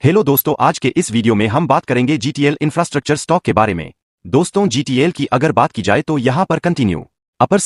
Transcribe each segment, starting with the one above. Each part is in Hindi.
हेलो दोस्तों, आज के इस वीडियो में हम बात करेंगे जीटीएल इंफ्रास्ट्रक्चर स्टॉक के बारे में। दोस्तों, जीटीएल की अगर बात की जाए तो यहाँ पर कंटिन्यू अपर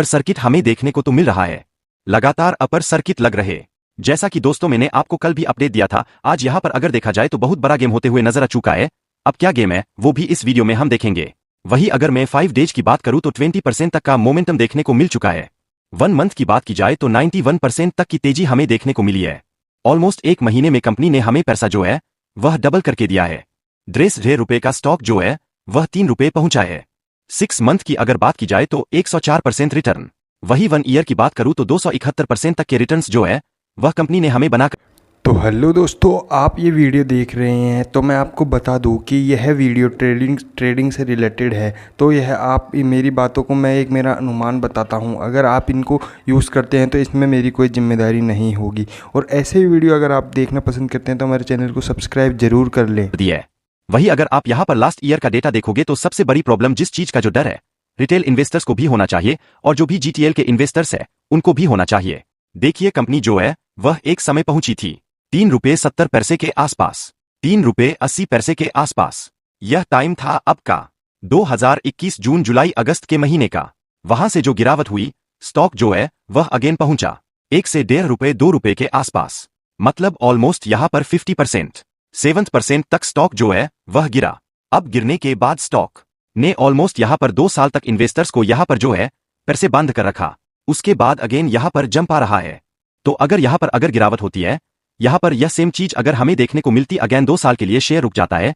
सर्किट हमें देखने को तो मिल रहा है। लगातार अपर सर्किट लग रहे। जैसा कि दोस्तों मैंने आपको कल भी अपडेट दिया था, आज यहाँ पर अगर देखा जाए तो बहुत बड़ा गेम होते हुए नजर आ चुका है। अब क्या गेम है वो भी इस वीडियो में हम देखेंगे। वही अगर मैं 5 डेज की बात करूं तो 20% तक का मोमेंटम देखने को मिल चुका है। 1 मंथ की बात की जाए तो 91% तक की तेजी हमें देखने को मिली है। ऑलमोस्ट 1 महीने में कंपनी ने हमें पैसा जो है वह डबल करके दिया है। ₹1.5 का स्टॉक जो है वह ₹3 पहुंचा है। 6 मंथ की अगर बात की जाए तो 104% रिटर्न। वही 1 ईयर की बात करूं तो 271% तक के रिटर्न्स जो है वह कंपनी ने हमें बनाकर। तो हेलो दोस्तों, आप ये वीडियो देख रहे हैं तो मैं आपको बता दूं कि यह वीडियो ट्रेडिंग से रिलेटेड है। तो यह आप मेरी बातों को मैं मेरा अनुमान बताता हूं। अगर आप इनको यूज़ करते हैं तो इसमें मेरी कोई जिम्मेदारी नहीं होगी। और ऐसे ही वीडियो अगर आप देखना पसंद करते हैं तो हमारे चैनल को सब्सक्राइब जरूर कर लें। वही अगर आप यहाँ पर लास्ट ईयर का डेटा देखोगे तो सबसे बड़ी प्रॉब्लम जिस चीज का जो डर है रिटेल इन्वेस्टर्स को भी होना चाहिए और जो भी जीटीएल के इन्वेस्टर्स है उनको भी होना चाहिए। देखिए, कंपनी जो है वह एक समय पहुंची थी ₹3.70 के आसपास, ₹3.80 के आसपास। यह टाइम था अब का 2021 जून जुलाई अगस्त के महीने का। वहां से जो गिरावट हुई, स्टॉक जो है वह अगेन पहुंचा ₹1 से ₹1.5 ₹2 के आसपास। मतलब ऑलमोस्ट यहां पर 50% 7% तक स्टॉक जो है वह गिरा। अब गिरने के बाद स्टॉक ने ऑलमोस्ट यहां पर 2 साल तक इन्वेस्टर्स को यहां पर जो है पैसे बांध कर रखा। उसके बाद अगेन यहां पर जंप आ रहा है। तो अगर यहां पर अगर गिरावट होती है, यहां पर यह सेम चीज अगर हमें देखने को मिलती अगेन 2 साल के लिए शेयर रुक जाता है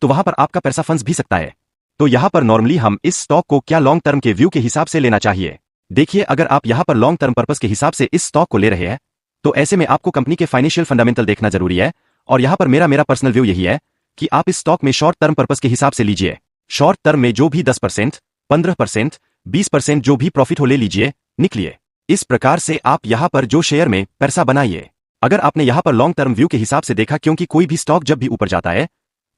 तो वहां पर आपका पैसा फंस भी सकता है। तो यहां पर नॉर्मली हम इस स्टॉक को क्या लॉन्ग टर्म के व्यू के हिसाब से लेना चाहिए। देखिए, अगर आप यहां पर लॉन्ग टर्म पर्पस के हिसाब से इस स्टॉक को ले रहे हैं तो ऐसे में आपको कंपनी के फाइनेंशियल फंडामेंटल देखना जरूरी है। और यहां पर मेरा पर्सनल व्यू यही है कि आप इस स्टॉक में शॉर्ट टर्म पर्पस के हिसाब से लीजिए। शॉर्ट टर्म में जो भी 10%, 15%, 20% जो भी प्रॉफिट हो ले लीजिए, निकलिए। इस प्रकार से आप यहां पर जो शेयर में पैसा बनाइए। अगर आपने यहां पर लॉन्ग टर्म व्यू के हिसाब से देखा, क्योंकि कोई भी स्टॉक जब भी ऊपर जाता है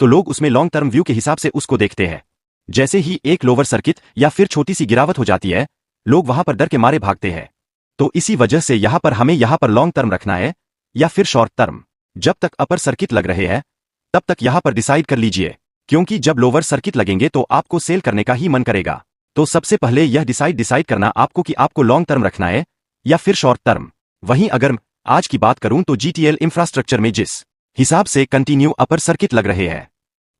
तो लोग उसमें लॉन्ग टर्म व्यू के हिसाब से उसको देखते हैं। जैसे ही एक लोअर सर्किट या फिर छोटी सी गिरावट हो जाती है, लोग वहां पर डर के मारे भागते हैं। तो इसी वजह से यहां पर हमें यहां पर लॉन्ग टर्म रखना है या फिर शॉर्ट टर्म। जब तक अपर सर्किट लग रहे हैं तब तक यहां पर डिसाइड कर लीजिए, क्योंकि जब लोअर सर्किट लगेंगे तो आपको सेल करने का ही मन करेगा। तो सबसे पहले यह डिसाइड करना आपको कि आपको लॉन्ग टर्म रखना है या फिर शॉर्ट टर्म। वहीं अगर आज की बात करूं तो जीटीएल इंफ्रास्ट्रक्चर में जिस हिसाब से कंटिन्यू अपर सर्किट लग रहे हैं,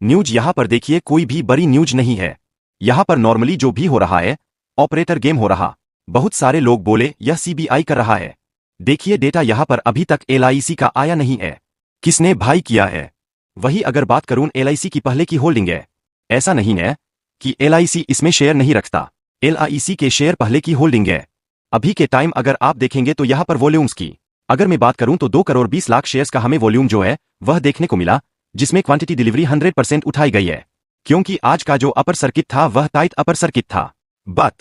न्यूज यहां पर देखिए कोई भी बड़ी न्यूज नहीं है। यहां पर नॉर्मली जो भी हो रहा है ऑपरेटर गेम हो रहा। बहुत सारे लोग बोले यह सीबीआई कर रहा है। देखिए, डेटा यहां पर अभी तक एलआईसी का आया नहीं है। किसने भाई किया है? वही अगर बात करूं एलआईसी की पहले की होल्डिंग है। ऐसा नहीं है कि एलआईसी इसमें शेयर नहीं रखता। एलआईसी के शेयर पहले की होल्डिंग है। अभी के टाइम अगर आप देखेंगे तो यहां पर वॉल्यूम्स की अगर मैं बात करूं तो 2,20,00,000 शेयर्स का हमें वॉल्यूम जो है वह देखने को मिला, जिसमें क्वांटिटी डिलीवरी 100% उठाई गई है। क्योंकि आज का जो अपर सर्किट था वह टाइट अपर सर्किट था। बट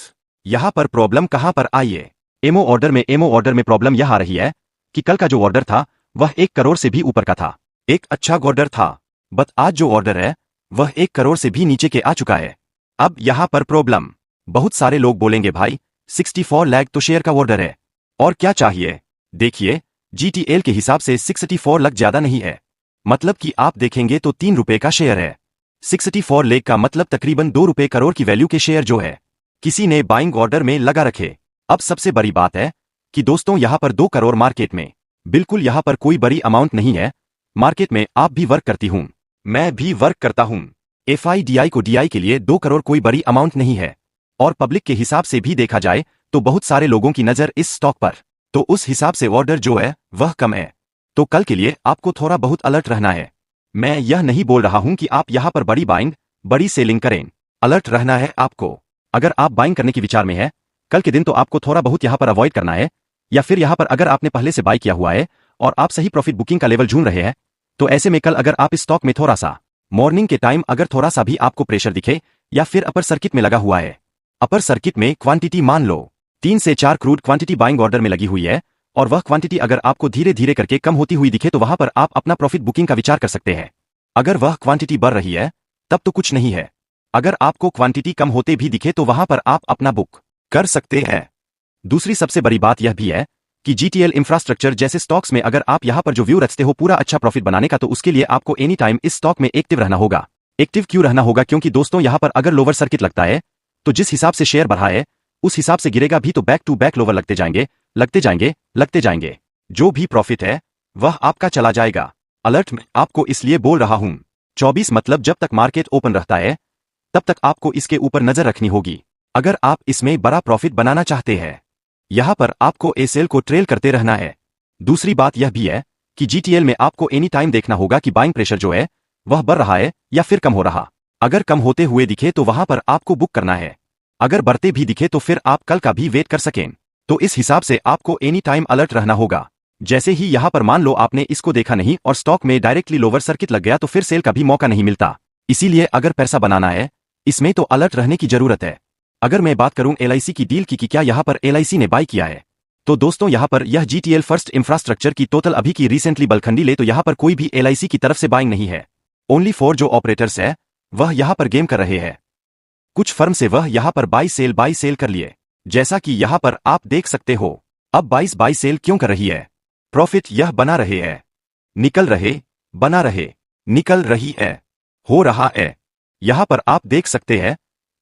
यहां पर प्रॉब्लम कहां पर आई है? एमओ ऑर्डर में प्रॉब्लम यह आ रही है कि कल का जो ऑर्डर था वह 1 करोड़ से भी ऊपर का था। एक अच्छा ऑर्डर था। बट आज जो ऑर्डर है वह 1 करोड़ से भी नीचे के आ चुका है। अब यहां पर प्रॉब्लम, बहुत सारे लोग बोलेंगे भाई 64 लाख तो शेयर का ऑर्डर है और क्या चाहिए। देखिए, जीटीएल के हिसाब से 64 लाख ज्यादा नहीं है। मतलब कि आप देखेंगे तो ₹3 का शेयर है। 64 लाख का मतलब तकरीबन ₹2 करोड़ की वैल्यू के शेयर जो है किसी ने बाइंग ऑर्डर में लगा रखे। अब सबसे बड़ी बात है कि दोस्तों यहां पर 2 करोड़ मार्केट में बिल्कुल यहां पर कोई बड़ी अमाउंट नहीं है। मार्केट में आप भी वर्क करती हूं, मैं भी वर्क करता हूं। एफआईडीआई को डीआई के लिए 2 करोड़ कोई बड़ी अमाउंट नहीं है। और पब्लिक के हिसाब से भी देखा जाए तो बहुत सारे लोगों की नजर इस स्टॉक पर, तो उस हिसाब से ऑर्डर जो है वह कम है। तो कल के लिए आपको थोड़ा बहुत अलर्ट रहना है। मैं यह नहीं बोल रहा हूं कि आप यहां पर बड़ी बाइंग बड़ी सेलिंग करें। अलर्ट रहना है आपको। अगर आप बाइंग करने के विचार में है कल के दिन तो आपको थोड़ा बहुत यहां पर अवॉइड करना है। या फिर यहां पर अगर आपने पहले से बाय किया हुआ है और आप सही प्रॉफिट बुकिंग का लेवल ढूंढ रहे हैं तो ऐसे में कल अगर आप इस स्टॉक में थोड़ा सा मॉर्निंग के टाइम अगर थोड़ा सा भी आपको प्रेशर दिखे या फिर अपर सर्किट में लगा हुआ है, अपर सर्किट में क्वांटिटी मान लो 3 से 4 क्रूड क्वांटिटी बाइंग ऑर्डर में लगी हुई है और वह क्वांटिटी अगर आपको धीरे धीरे करके कम होती हुई दिखे तो वहां पर आप अपना प्रॉफिट बुकिंग का विचार कर सकते हैं। अगर वह क्वांटिटी बढ़ रही है तब तो कुछ नहीं है। अगर आपको क्वांटिटी कम होते भी दिखे तो वहां पर आप अपना बुक कर सकते हैं। दूसरी सबसे बड़ी बात यह भी है कि जीटीएल इंफ्रास्ट्रक्चर जैसे स्टॉक्स में अगर आप यहां पर जो व्यू रखते हो पूरा अच्छा प्रॉफिट बनाने का, तो उसके लिए आपको एनी टाइम इस स्टॉक में एक्टिव रहना होगा। एक्टिव क्यों रहना होगा? क्योंकि दोस्तों यहां पर अगर लोअर सर्किट लगता है तो जिस हिसाब से शेयर बढ़ा है उस हिसाब से गिरेगा भी, तो बैक टू बैक लोअर लगते जाएंगे, लगते जाएंगे, लगते जाएंगे। जो भी प्रॉफिट है वह आपका चला जाएगा। अलर्ट में आपको इसलिए बोल रहा हूं, 24 मतलब जब तक मार्केट ओपन रहता है तब तक आपको इसके ऊपर नजर रखनी होगी अगर आप इसमें बड़ा प्रॉफिट बनाना चाहते हैं। यहां पर आपको एसएल को ट्रेल करते रहना है। दूसरी बात यह भी है कि जीटीएल में आपको एनी टाइम देखना होगा कि बाइंग प्रेशर जो है वह बढ़ रहा है या फिर कम हो रहा। अगर कम होते हुए दिखे तो वहां पर आपको बुक करना है, अगर बढ़ते भी दिखे तो फिर आप कल का भी वेट कर सकें। तो इस हिसाब से आपको एनी टाइम अलर्ट रहना होगा। जैसे ही यहां पर मान लो आपने इसको देखा नहीं और स्टॉक में डायरेक्टली लोअर सर्किट लग गया तो फिर सेल का भी मौका नहीं मिलता। इसीलिए अगर पैसा बनाना है इसमें तो अलर्ट रहने की जरूरत है। अगर मैं बात करूं एलआईसी की डील की क्या यहां पर एलआईसी ने बाय किया है, तो दोस्तों यहां पर यह जीटीएल फर्स्ट इंफ्रास्ट्रक्चर की टोटल अभी की रिसेंटली बलखंडी ले तो यहां पर कोई भी एलआईसी की तरफ से बाइंग नहीं है। ओनली फॉर जो ऑपरेटर्स है वह यहां पर गेम कर रहे हैं। कुछ फर्म से वह यहां पर बाई सेल कर लिए, जैसा कि यहां पर आप देख सकते हो। अब बाई सेल क्यों कर रही है? प्रॉफिट यह बना रहे है, निकल रहे, बना रहे, निकल रही है, हो रहा है। यहां पर आप देख सकते हैं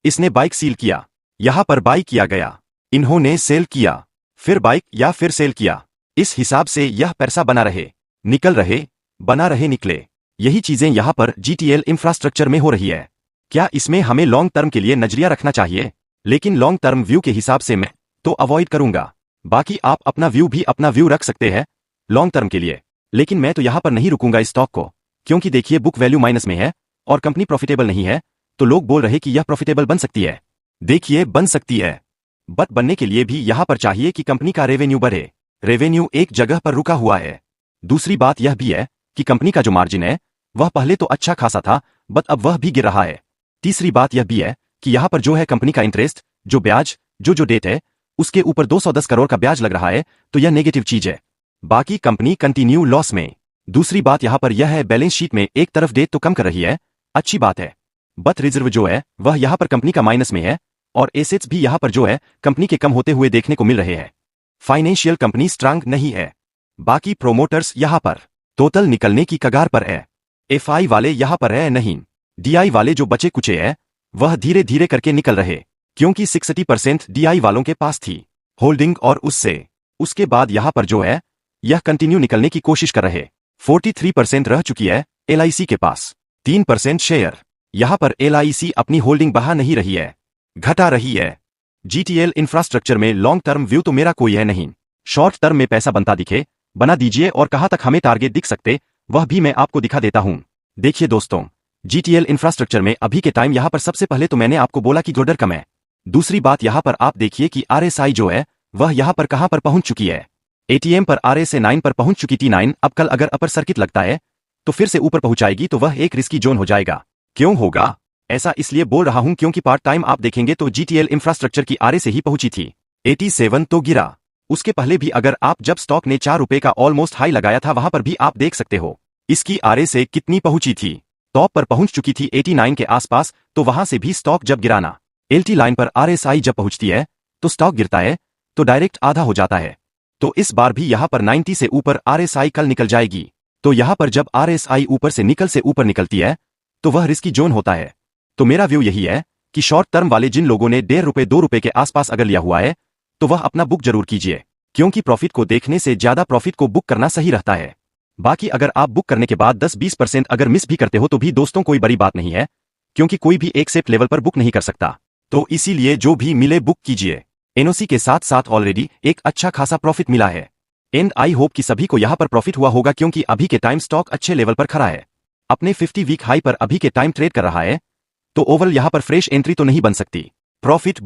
इसने बाइक सील किया, यहां पर बाई किया गया, इन्होंने सेल किया, फिर बाइक या फिर सेल किया। इस हिसाब से यह पैसा बना रहे, निकल रहे, बना रहे, निकले। यही चीजें यहां पर जीटीएल इंफ्रास्ट्रक्चर में हो रही है। क्या इसमें हमें लॉन्ग टर्म के लिए नजरिया रखना चाहिए? लेकिन लॉन्ग टर्म व्यू के हिसाब से मैं तो अवॉइड करूंगा। बाकी आप अपना व्यू रख सकते हैं लॉन्ग टर्म के लिए, लेकिन मैं तो यहां पर नहीं रुकूंगा इस स्टॉक को, क्योंकि देखिए बुक वैल्यू माइनस में है और कंपनी प्रॉफिटेबल नहीं है। तो लोग बोल रहे कि यह प्रॉफिटेबल बन सकती है। देखिए बन सकती है, बट बनने के लिए भी यहां पर चाहिए कि कंपनी का रेवेन्यू बढ़े। रेवेन्यू एक जगह पर रुका हुआ है। दूसरी बात यह भी है कि कंपनी का जो मार्जिन है वह पहले तो अच्छा खासा था, बट अब वह भी गिर रहा है। तीसरी बात यह भी है कि यहां पर जो है कंपनी का इंटरेस्ट, जो ब्याज, जो डेट है उसके ऊपर 210 करोड़ का ब्याज लग रहा है, तो यह नेगेटिव चीज है। बाकी कंपनी कंटिन्यू लॉस में। दूसरी बात यहां पर यह है बैलेंस शीट में एक तरफ डेट तो कम कर रही है, अच्छी बात है, बट रिजर्व जो है वह यहां पर कंपनी का माइनस में है और एसेट्स भी यहां पर जो है कंपनी के कम होते हुए देखने को मिल रहे हैं। फाइनेंशियल कंपनी स्ट्रांग नहीं है। बाकी प्रोमोटर्स यहां पर टोटल निकलने की कगार पर है। एफआई वाले यहां पर है नहीं, डीआई वाले जो बचे कुचे है वह धीरे धीरे करके निकल रहे, क्योंकि 60% डीआई वालों के पास थी होल्डिंग और उसके बाद यहां पर जो है यह कंटिन्यू निकलने की कोशिश कर रहे। 43% रह चुकी है एलआईसी के पास, 3% शेयर। यहां पर एलआईसी अपनी होल्डिंग बढ़ा नहीं रही है, घटा रही है। जीटीएल इंफ्रास्ट्रक्चर में लॉन्ग टर्म व्यू तो मेरा कोई है नहीं। शॉर्ट टर्म में पैसा बनता दिखे बना दीजिए, और कहां तक हमें टारगेट दिख सकते वह भी मैं आपको दिखा देता हूं। देखिए दोस्तों, जीटीएल इंफ्रास्ट्रक्चर में अभी के टाइम यहां पर सबसे पहले तो मैंने आपको बोला कि ऑर्डर कम है। दूसरी बात यहां पर आप देखिए कि आरएसआई जो है वह यहां पर कहां पर पहुंच चुकी है। एटीएम पर आरएसए 9 पर पहुंच चुकी थी 9। अब कल अगर अपर सर्किट लगता है तो फिर से ऊपर पहुंचाएगी, तो वह एक रिस्की जोन हो जाएगा। क्यों होगा ऐसा? इसलिए बोल रहा हूं क्योंकि पार्ट टाइम आप देखेंगे तो जीटीएल इंफ्रास्ट्रक्चर की आरएसए ही पहुंची थी, 87 तो गिरा। उसके पहले भी अगर आप जब स्टॉक ने 4 रुपए का ऑलमोस्ट हाई लगाया था वहां पर भी आप देख सकते हो इसकी आरएसए कितनी पहुंची थी, टॉप पर पहुंच चुकी थी 89 के आसपास। तो वहां से भी स्टॉक जब गिराना, एलटी लाइन पर आरएसआई जब पहुंचती है तो स्टॉक गिरता है तो डायरेक्ट आधा हो जाता है। तो इस बार भी यहां पर 90 से ऊपर आरएसआई कल निकल जाएगी। तो यहां पर जब आरएसआई ऊपर से ऊपर निकलती है तो वह रिस्की जोन होता है। तो मेरा व्यू यही है कि शॉर्ट टर्म वाले जिन लोगों ने 1.5 रुपए 2 रुपए के आसपास अगर लिया हुआ है तो वह अपना बुक जरूर कीजिए, क्योंकि प्रॉफिट को देखने से ज्यादा प्रॉफिट को बुक करना सही रहता है। बाकी अगर आप बुक करने के बाद 10-20% अगर मिस भी करते हो तो भी दोस्तों कोई बड़ी बात नहीं है, क्योंकि कोई भी एक सेफ लेवल पर बुक नहीं कर सकता। तो इसीलिए जो भी मिले बुक कीजिए। एनओसी के साथ साथ ऑलरेडी एक अच्छा खासा प्रॉफिट मिला है, एंड आई होप कि सभी को यहां पर प्रॉफिट हुआ होगा, क्योंकि अभी के टाइम स्टॉक अच्छे लेवल पर खड़ा है, अपने 50 वीक हाई पर अभी के टाइम ट्रेड कर रहा है। तो ओवरऑल यहां पर फ्रेश एंट्री तो नहीं बन सकती। प्रॉफिट